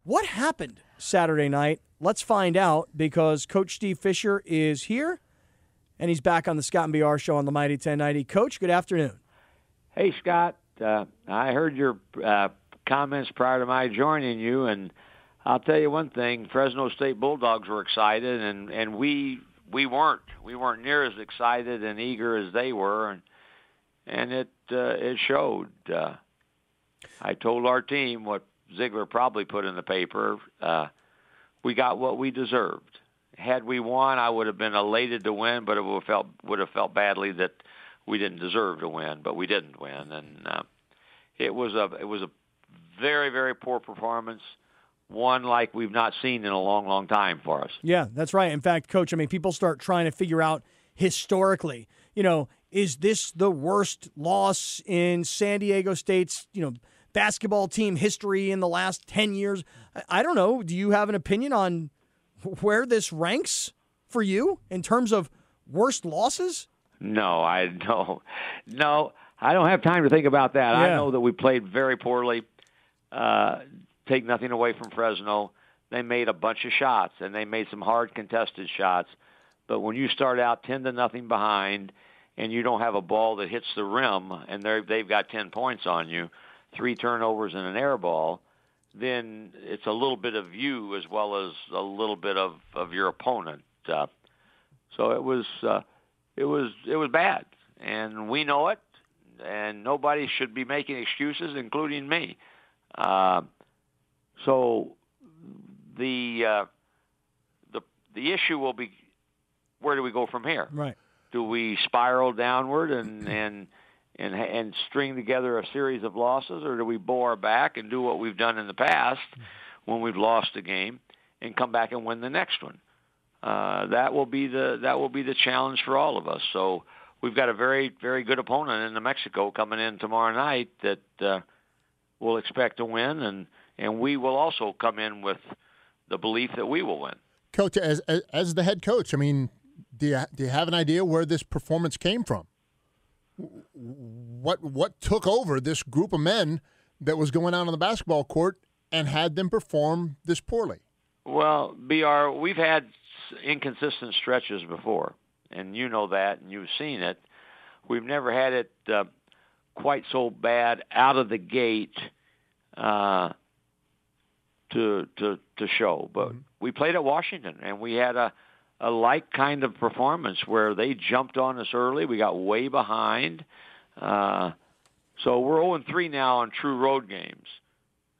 What happened Saturday night? Let's find out, because Coach Steve Fisher is here, and he's back on the Scott and BR Show on the Mighty 1090. Coach, good afternoon. Hey, Scott. I heard your comments prior to my joining you, and I'll tell you one thing: Fresno State Bulldogs were excited, and we weren't. We weren't near as excited and eager as they were, and it showed. I told our team what Ziegler probably put in the paper. We got what we deserved. Had we won, I would have been elated to win, but it would have felt badly that we didn't deserve to win, but we didn't win, and it was a very, very poor performance, one like we've not seen in a long, long time for us. Yeah, that's right. In fact, Coach, I mean, people start trying to figure out historically, is this the worst loss in San Diego State's, basketball team history in the last 10 years? I don't know. Do you have an opinion on where this ranks for you in terms of worst losses? No, I don't have time to think about that. Yeah. I know that we played very poorly. Take nothing away from Fresno. They made a bunch of shots, and they made some hard contested shots. But when you start out 10-0 behind, and you don't have a ball that hits the rim, and they've got 10 points on you, 3 turnovers and an air ball, then it's a little bit of you as well as a little bit of your opponent. So it was bad, and we know it, and nobody should be making excuses, including me. So the issue will be, where do we go from here? Right. Do we spiral downward and string together a series of losses, or do we bore back and do what we've done in the past when we've lost a game and come back and win the next one? That will be the challenge for all of us. So we've got a very, very good opponent in New Mexico coming in tomorrow night that we'll expect to win, and we will also come in with the belief that we will win. Coach, as the head coach, I mean, do you have an idea where this performance came from? What took over this group of men that was going out on the basketball court and had them perform this poorly? Well, BR, we've had inconsistent stretches before, and you know that, and you've seen it. We've never had it quite so bad out of the gate to show. But we played at Washington, and we had a like kind of performance where they jumped on us early. We got way behind. So we're 0-3 now on true road games.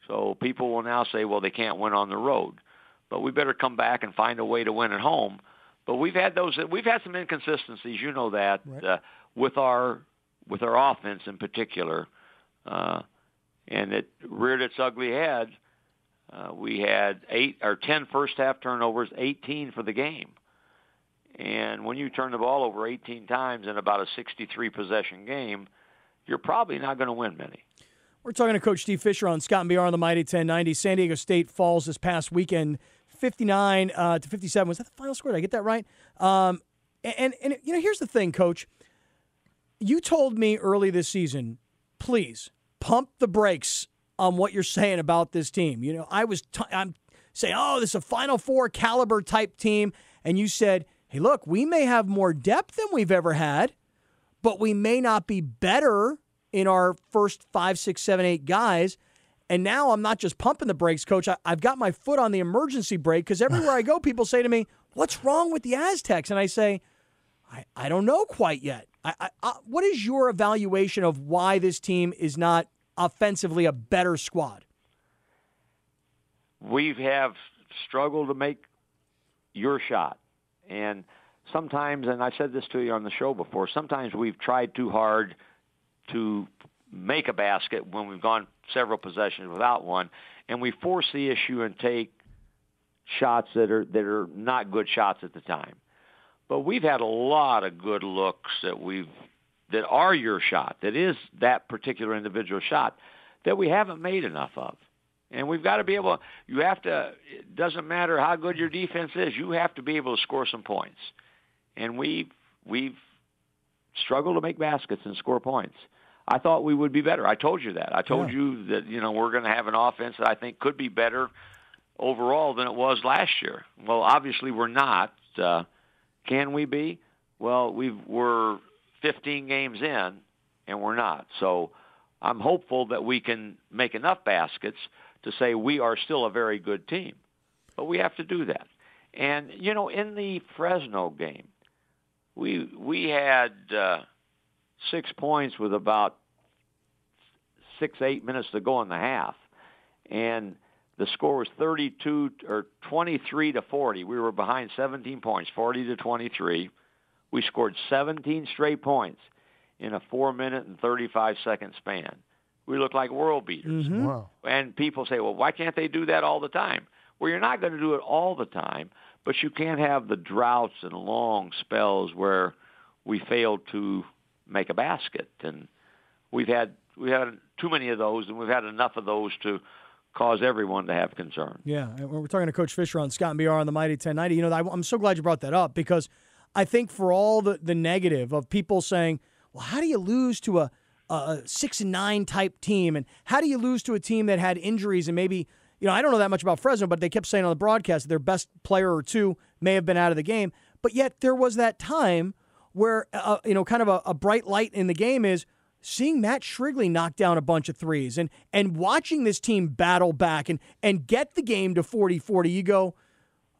So people will now say, well, they can't win on the road. But we better come back and find a way to win at home. But we've had some inconsistencies, you know that, right, with our offense in particular, and it reared its ugly head. We had 10 first-half turnovers, 18 for the game. And when you turn the ball over 18 times in about a 63-possession game, you're probably not going to win many. We're talking to Coach Steve Fisher on Scott and BR on the Mighty 1090. San Diego State falls this past weekend, 59 to 57. Was that the final score? Did I get that right? And here's the thing, Coach. You told me early this season, please pump the brakes on what you're saying about this team. I'm saying, this is a Final Four caliber type team, and you said, hey, look, we may have more depth than we've ever had, but we may not be better in our first 5, 6, 7, 8 guys. And now I'm not just pumping the brakes, Coach. I've got my foot on the emergency brake, because everywhere I go, people say to me, what's wrong with the Aztecs? And I say, I don't know quite yet. What is your evaluation of why this team is not offensively a better squad? We have struggled to make your shot. And sometimes, and I said this to you on the show before, sometimes we've tried too hard to make a basket when we've gone several possessions without one, and we force the issue and take shots that are not good shots at the time. But we've had a lot of good looks that are your shot, that is that particular individual shot, that we haven't made enough of. And we've got to be able, it doesn't matter how good your defense is, you have to be able to score some points. And we've struggled to make baskets and score points. I thought we would be better. I told you that. I told you that, we're going to have an offense that I think could be better overall than it was last year. Well, obviously we're not. Can we be? Well, we're 15 games in, and we're not. So I'm hopeful that we can make enough baskets to say we are still a very good team. But we have to do that. And, in the Fresno game, we had 6 points with about 6-8 minutes to go in the half. And the score was 23-40. We were behind 17 points, 40-23. We scored 17 straight points in a 4-minute and 35-second span. We looked like world beaters. Mm-hmm. Wow. And people say, well, why can't they do that all the time? Well, you're not going to do it all the time, but you can't have the droughts and long spells where we failed to make a basket. And we had too many of those, and we've had enough of those to cause everyone to have concern. Yeah, and we're talking to Coach Fisher on Scott and BR on the Mighty 1090. I'm so glad you brought that up, because I think for all the negative of people saying, well, how do you lose to a 6-9 type team, and how do you lose to a team that had injuries and maybe, I don't know that much about Fresno, but they kept saying on the broadcast that their best player or two may have been out of the game. But yet there was that time where, kind of a bright light in the game is seeing Matt Shrigley knock down a bunch of threes and watching this team battle back and get the game to 40-40. You go,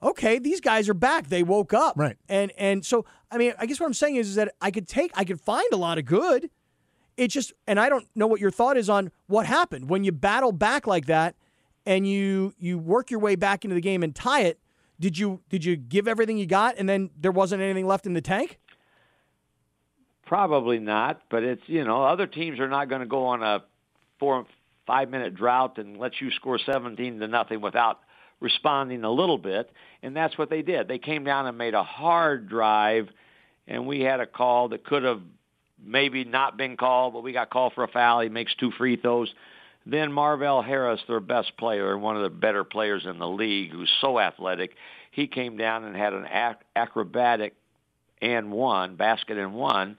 okay, these guys are back. They woke up. Right. And so, I guess what I'm saying is that I could find a lot of good. It's just, and I don't know what your thought is on what happened when you battle back like that and you work your way back into the game and tie it. Did you give everything you got and then there wasn't anything left in the tank? Probably not, but it's, other teams are not going to go on a 4 or 5 minute drought and let you score 17-0 without responding a little bit, and that's what they did. They came down and made a hard drive, and we had a call that could have maybe not been called, but we got called for a foul. He makes 2 free throws. Then Marvell Harris, their best player and one of the better players in the league, who's so athletic, he came down and had an acrobatic basket and one.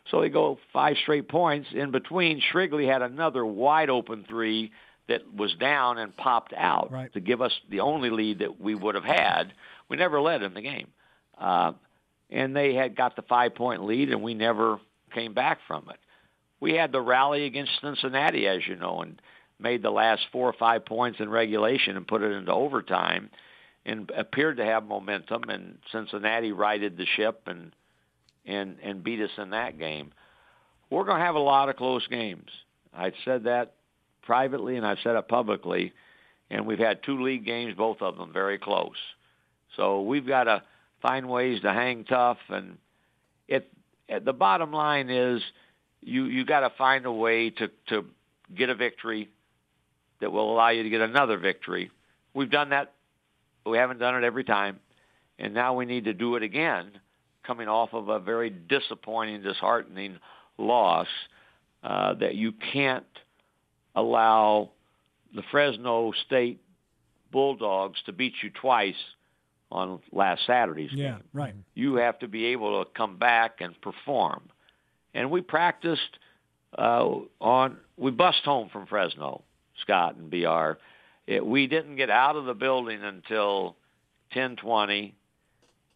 So they go 5 straight points. In between, Shrigley had another wide-open three that was down and popped out to give us the only lead that we would have had. We never led in the game. And they had got the 5-point lead, and we never came back from it. We had the rally against Cincinnati, as you know, and made the last 4 or 5 points in regulation and put it into overtime and appeared to have momentum, and Cincinnati righted the ship and beat us in that game. We're going to have a lot of close games. I've said that privately and I've said it publicly, and we've had 2 league games, both of them very close. So we've got to find ways to hang tough, and the bottom line is you got to find a way to get a victory that will allow you to get another victory. We've done that, but we haven't done it every time, and now we need to do it again, coming off of a very disappointing, disheartening loss that you can't allow the Fresno State Bulldogs to beat you twice on last Saturday's game. Right. You have to be able to come back and perform. And we practiced we bust home from Fresno, Scott and BR. We didn't get out of the building until 10:20,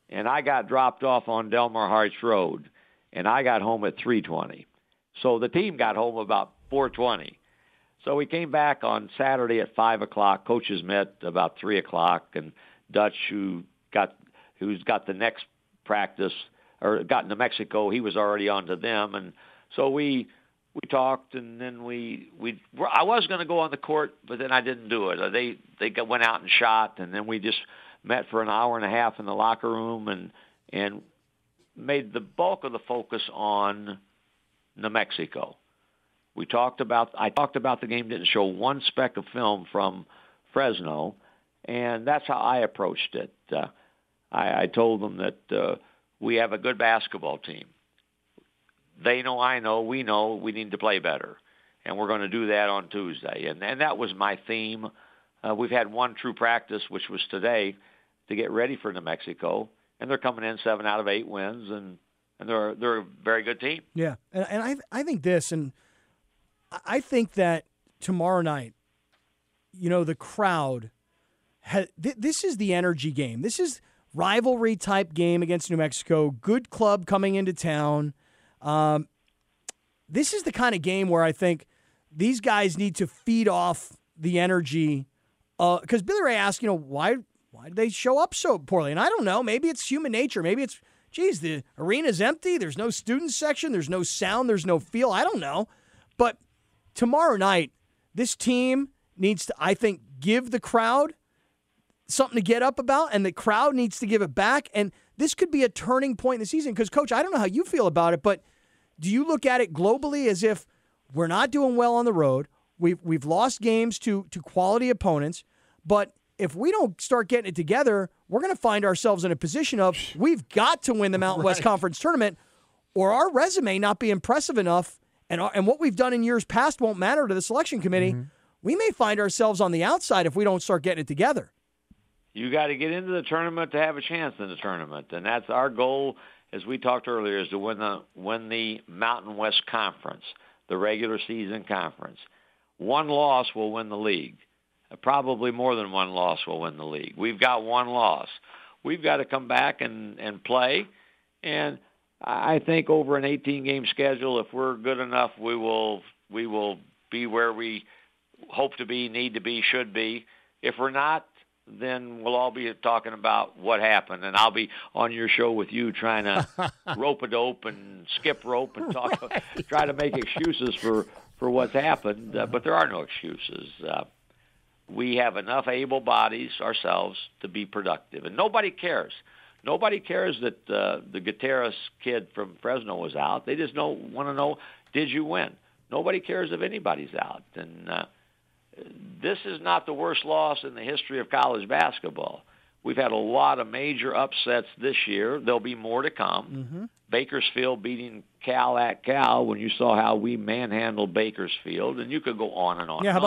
and I got dropped off on Delmar Harts Road, and I got home at 3:20. So the team got home about 4:20. So we came back on Saturday at 5 o'clock. Coaches met about 3 o'clock, and Dutch, who's got the next practice, or got into Mexico, he was already on to them. And so we talked, and then I was going to go on the court, but then I didn't do it. They went out and shot, and then we just met for an hour and a half in the locker room and made the bulk of the focus on New Mexico. I talked about the game, didn't show one speck of film from Fresno, and that's how I approached it. I told them that we have a good basketball team. They know, I know, we know we need to play better, and we're going to do that on Tuesday. And that was my theme. We've had one true practice, which was today, to get ready for New Mexico, and they're coming in 7 out of 8 wins, and they're a very good team. Yeah, and I think this, and I think that tomorrow night, the crowd this is the energy game. This is rivalry type game against New Mexico. Good club coming into town. This is the kind of game where I think these guys need to feed off the energy. Because Billy Ray asked, why did they show up so poorly? And I don't know. Maybe it's human nature. Maybe it's, geez, the arena's empty. There's no student section. There's no sound. There's no feel. I don't know. But tomorrow night, this team needs to, I think, give the crowd something to get up about, and the crowd needs to give it back. And this could be a turning point in the season. Because, Coach, I don't know how you feel about it, but do you look at it globally as if we're not doing well on the road? We've lost games to quality opponents, but if we don't start getting it together, we're going to find ourselves in a position of we've got to win the Mountain West Conference tournament, or our resume not be impressive enough, and what we've done in years past won't matter to the selection committee. Mm-hmm. We may find ourselves on the outside if we don't start getting it together. You got to get into the tournament to have a chance in the tournament, and that's our goal, as we talked earlier, is to win the Mountain West Conference, the regular season conference. One loss will win the league. Probably more than one loss will win the league. We've got one loss. We've got to come back and play. And I think over an 18-game schedule, if we're good enough, we will be where we hope to be, need to be, should be. If we're not, then we'll all be talking about what happened, and I'll be on your show with you trying to rope-a-dope and skip rope and try to make excuses for what's happened. But there are no excuses. We have enough able bodies ourselves to be productive, and nobody cares. Nobody cares that the Gutierrez kid from Fresno was out. They just want to know, did you win? Nobody cares if anybody's out. And this is not the worst loss in the history of college basketball. We've had a lot of major upsets this year. There'll be more to come. Mm-hmm. Bakersfield beating Cal at Cal, when you saw how we manhandled Bakersfield, and you could go on and on. Yeah, how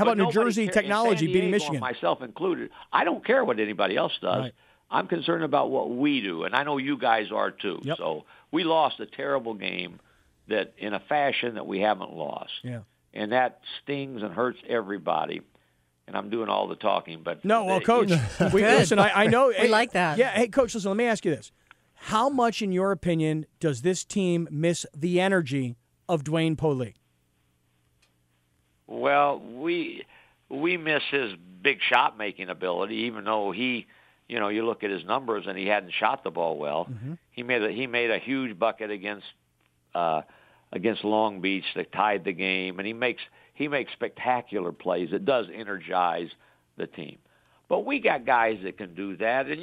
about New Jersey Technology beating Michigan? Myself included. I don't care what anybody else does. Right. I'm concerned about what we do, and I know you guys are too. Yep. So we lost a terrible game that in a fashion that we haven't lost. Yeah. And that stings and hurts everybody. And I'm doing all the talking, but no. Well, Coach, listen. I know we like that. Yeah. Hey, Coach, listen. Let me ask you this: how much, in your opinion, does this team miss the energy of Dwayne Pole? Well, we miss his big shot making ability, even though he, you look at his numbers and he hadn't shot the ball well. Mm-hmm. He made a huge bucket against Long Beach that tied the game, and he makes spectacular plays. It does energize the team. But we got guys that can do that. And,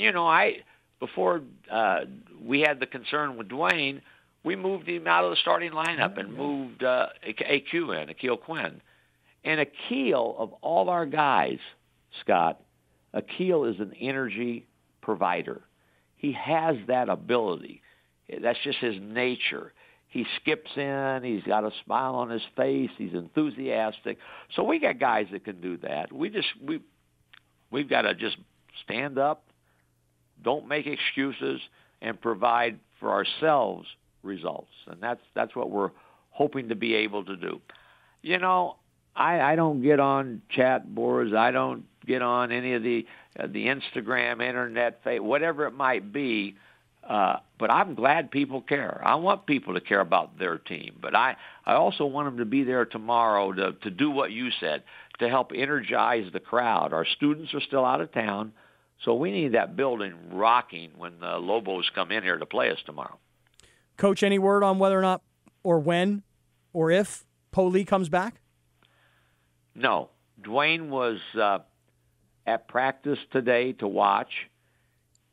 before we had the concern with Dwayne, we moved him out of the starting lineup and moved Akil Quinn. And Akil, of all our guys, Scott, Akil is an energy provider. He has that ability. That's just his nature. He skips in. He's got a smile on his face. He's enthusiastic. So we got guys that can do that. We've got to just stand up, don't make excuses, and provide for ourselves results. And that's what we're hoping to be able to do. I don't get on chat boards. I don't get on any of the Instagram, internet, whatever it might be. But I'm glad people care. I want people to care about their team. But I also want them to be there tomorrow to do what you said, to help energize the crowd. Our students are still out of town, so we need that building rocking when the Lobos come in here to play us tomorrow. Coach, any word on whether or not, or when, or if Pole comes back? No. Dwayne was at practice today to watch.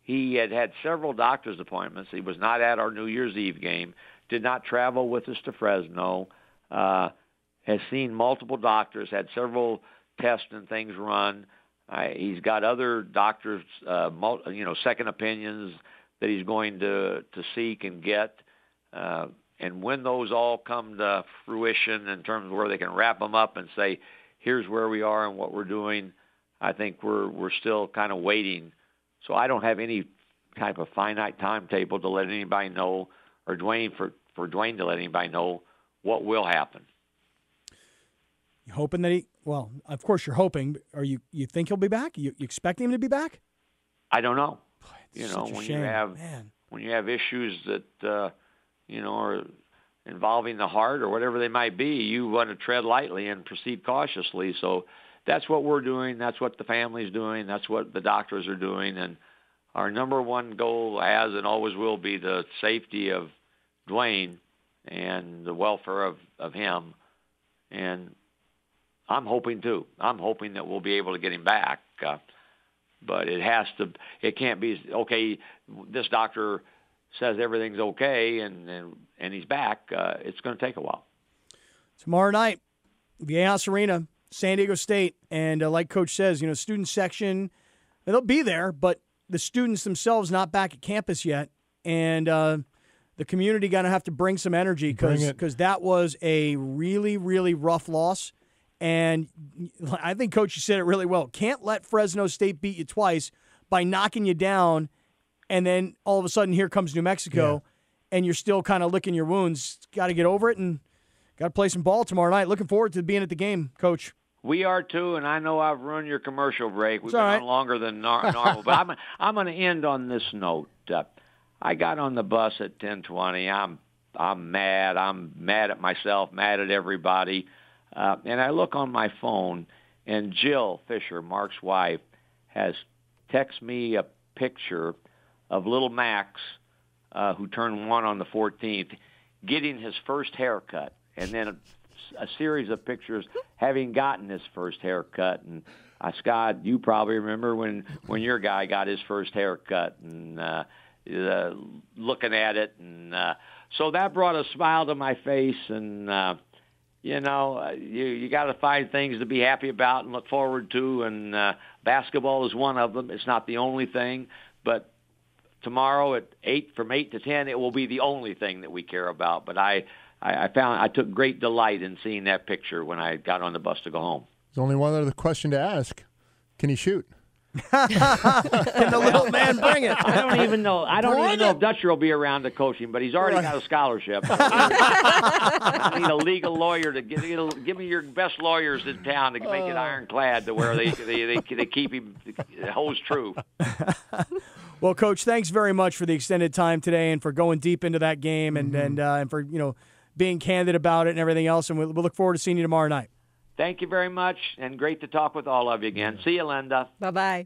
He had several doctor's appointments. He was not at our New Year's Eve game, did not travel with us to Fresno, has seen multiple doctors, had several tests and things run. He's got other doctors, second opinions that he's going to seek and get. And when those all come to fruition in terms of where they can wrap them up and say, here's where we are and what we're doing, I think we're still kind of waiting. So I don't have any type of finite timetable to let anybody know, or for Dwayne to let anybody know what will happen. You hoping that Well, of course you're hoping. Are you think he'll be back? You expecting him to be back? I don't know. It's such a shame. When you have issues that are involving the heart or whatever they might be, you want to tread lightly and proceed cautiously. So that's what we're doing. That's what the family's doing. That's what the doctors are doing. And our number one goal has and always will be the safety of Dwayne and the welfare of him. And I'm hoping too. I'm hoping that we'll be able to get him back. But it can't be, okay, this doctor says everything's okay and he's back. It's going to take a while. Tomorrow night, Viejas Arena, San Diego State. And like Coach says, student section, they'll be there, but the students themselves not back at campus yet. And the community going to have to bring some energy because that was a really, really rough loss. And I think Coach, you said it really well. Can't let Fresno State beat you twice by knocking you down, and then all of a sudden here comes New Mexico, and you're still kind of licking your wounds. Got to get over it and got to play some ball tomorrow night. Looking forward to being at the game, Coach. We are too, and I know I've ruined your commercial break. We've been on longer than normal, but I'm going to end on this note. I got on the bus at 10:20. I'm mad. I'm mad at myself, mad at everybody. And I look on my phone, and Jill Fisher, Mark's wife, has texted me a picture of little Max, who turned 1 on the 14th, getting his first haircut, and then a series of pictures having gotten his first haircut. And Scott, you probably remember when your guy got his first haircut and looking at it. And so that brought a smile to my face, and you got to find things to be happy about and look forward to, and basketball is one of them. It's not the only thing, but tomorrow from 8 to 10, it will be the only thing that we care about. But I took great delight in seeing that picture when I got on the bus to go home. There's only one other question to ask. Can he shoot? Can the little man bring it? I don't even know if Dutcher will be around to coach him, but he's already got a scholarship. I need a legal lawyer to give me your best lawyers in town to make it ironclad to where they keep him, it holds true. Well, Coach, thanks very much for the extended time today and for going deep into that game and for being candid about it and everything else. And we'll look forward to seeing you tomorrow night. Thank you very much, and great to talk with all of you again. See you, Linda. Bye-bye.